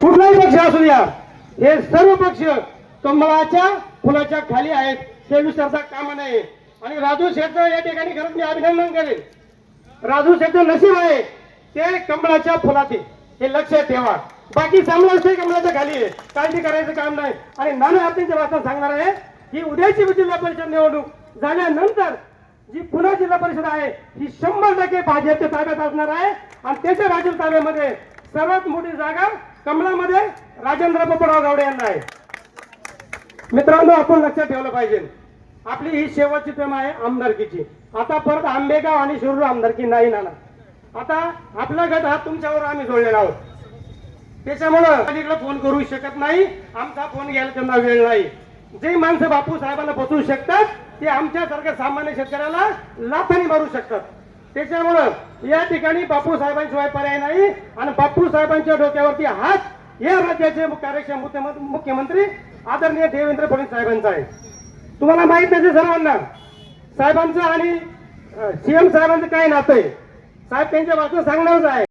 कुठलाही पक्ष असू द्या, हे सर्व पक्ष कमळाच्या फुलाच्या खाली आहेत, हे विसरता कामा नये. आणि राजू शेठचं या ठिकाणी खरंच मी अभिनंदन करेन. राजू शेठचं नशीब आहे ते कमळाच्या फुलात आहे, हे लक्षात ठेवा. बाकी चांगलं असते कमळाच्या खाली आहे, काळजी करायचं काम नाही. आणि नाना आपल्या वाचन सांगणार आहे की उद्याची जिल्हा परिषद निवडणूक झाल्यानंतर जी पुन्हा जिल्हा परिषद आहे ही 100% भाजपच्या ताब्यात असणार आहे. आणि त्याच्या भाजप ताब्यामध्ये सर्वात मोठी जागा कमळामध्ये राजेंद्र पोपटराव गावडे यांना आहे. मित्रांनो, आपण लक्षात ठेवलं पाहिजे, आपली ही शेवटची टेम आहे आमदारकीची. आता परत आंबेगाव आणि शिरूर आमदारकी नाही नाना. आता आपला गट हा तुमच्यावर आम्ही जोडलेला आहोत, त्याच्यामुळं अलीकडे फोन करू शकत नाही, आमचा फोन घ्यायला त्यांना वेळ नाही. जे माणसं बापू साहेबांना बसवू शकतात ते आमच्यासारख्या सामान्य शेतकऱ्याला लाथानी मारू शकतात. त्याच्यामुळं या ठिकाणी बापू साहेबांशिवाय पर्याय नाही. आणि बापू साहेबांच्या डोक्यावरती हात या राज्याचे कार्यक्षम मुख्यमंत्री आदरणीय देवेंद्र फडणवीस साहेबांचा आहे. तुम्हाला माहित नाही सर्वांना साहेबांचं आणि सीएम साहेबांचं काय नातं आहे, साहेब त्यांच्या बाजूला सांगणारच आहे.